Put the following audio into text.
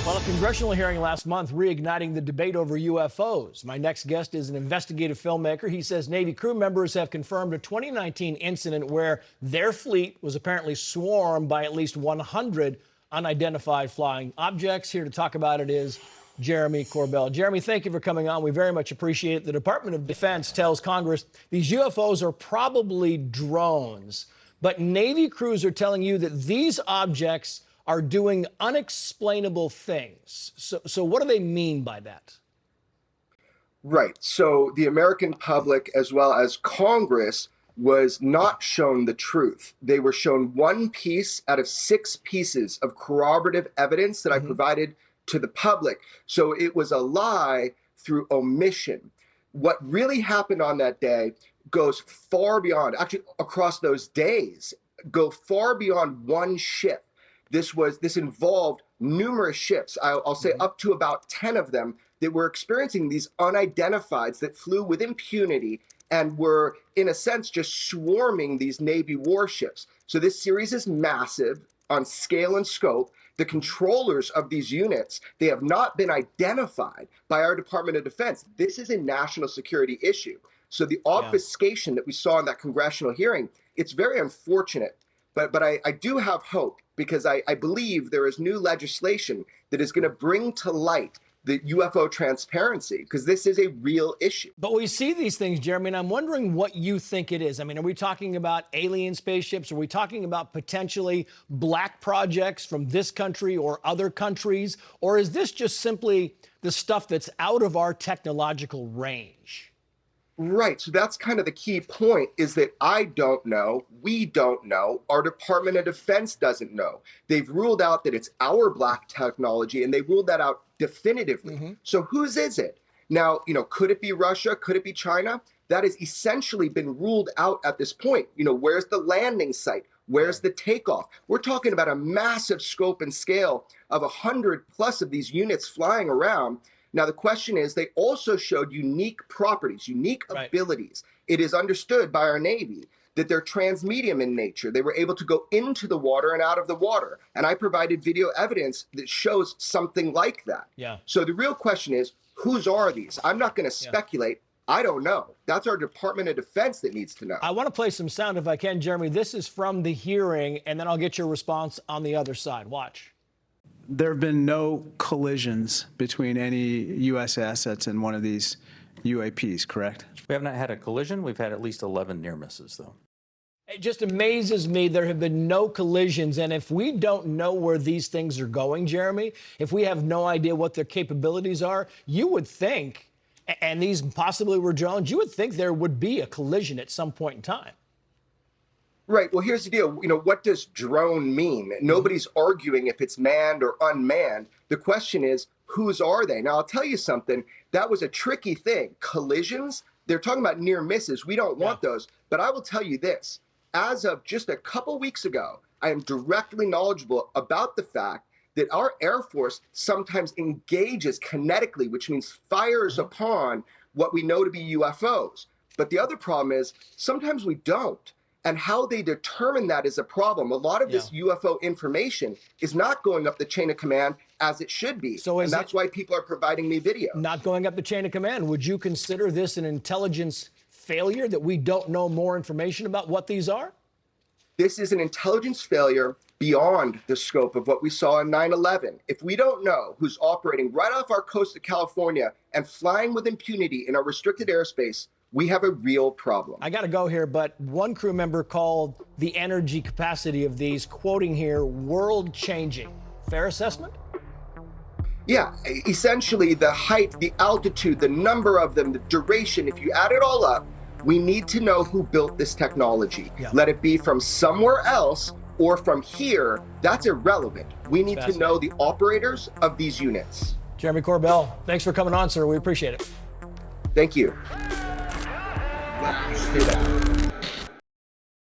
Well, a congressional hearing last month reigniting the debate over UFOs. My next guest is an investigative filmmaker. He says Navy crew members have confirmed a 2019 incident where their fleet was apparently swarmed by at least 100 unidentified flying objects. Here to talk about it is Jeremy Corbell. Jeremy, thank you for coming on. We very much appreciate it. The Department of Defense tells Congress these UFOs are probably drones, but Navy crews are telling you that these objects are doing unexplainable things. So what do they mean by that? Right. So the American public, as well as Congress, was not shown the truth. They were shown one piece out of 6 pieces of corroborative evidence that I provided to the public. So it was a lie through omission. What really happened on that day goes far beyond, actually across those days, go far beyond one ship. This involved numerous ships. I'll say up to about 10 of them that were experiencing these unidentifieds that flew with impunity and were, in a sense, just swarming these Navy warships. So this series is massive on scale and scope. The controllers of these units, they have not been identified by our Department of Defense. This is a national security issue. So the obfuscation that we saw in that congressional hearing, it's very unfortunate. But I do have hope, because I believe there is new legislation that is going to bring to light the UFO transparency, because this is a real issue. But we see these things, Jeremy, and I'm wondering what you think it is. I mean, are we talking about alien spaceships? Are we talking about potentially black projects from this country or other countries? Or is this just simply the stuff that's out of our technological range? Right. So that's kind of the key point, is that I don't know, we don't know, our Department of Defense doesn't know. They've ruled out that it's our black technology, and they ruled that out definitively. So whose is it? Now, could it be Russia? Could it be China? That has essentially been ruled out at this point. Where's the landing site? Where's the takeoff? We're talking about a massive scope and scale of 100+ of these units flying around. Now, the question is, they also showed unique properties, unique abilities. It is understood by our Navy that they're transmedium in nature. They were able to go into the water and out of the water. And I provided video evidence that shows something like that. So the real question is, whose are these? I'm not going to speculate. I don't know. That's our Department of Defense that needs to know. I want to play some sound if I can, Jeremy. This is from the hearing, and then I'll get your response on the other side. Watch. There have been no collisions between any U.S. assets and one of these UAPs, correct? We have not had a collision. We've had at least 11 near misses, though. It just amazes me there have been no collisions. And if we don't know where these things are going, Jeremy, if we have no idea what their capabilities are, you would think, and these possibly were drones, you would think there would be a collision at some point in time. Right. Well, here's the deal. What does drone mean? Nobody's arguing if it's manned or unmanned. The question is, whose are they? Now, I'll tell you something. That was a tricky thing. Collisions, they're talking about near misses. We don't want those. But I will tell you this. As of just a couple weeks ago, I am directly knowledgeable about the fact that our Air Force sometimes engages kinetically, which means fires upon what we know to be UFOs. But the other problem is sometimes we don't. And how they determine that is a problem. A lot of this UFO information is not going up the chain of command as it should be. And that's why people are providing me video. Not going up the chain of command. Would you consider this an intelligence failure, that we don't know more information about what these are? This is an intelligence failure beyond the scope of what we saw in 9/11. If we don't know who's operating right off our coast of California and flying with impunity in our restricted airspace, we have a real problem. I got to go here, but one crew member called the energy capacity of these, quoting here, world-changing. Fair assessment? Yeah, essentially the height, the altitude, the number of them, the duration, if you add it all up, we need to know who built this technology. Let it be from somewhere else or from here, that's irrelevant. We need to know the operators of these units. Jeremy Corbell, thanks for coming on, sir. We appreciate it. Thank you. Let's do that.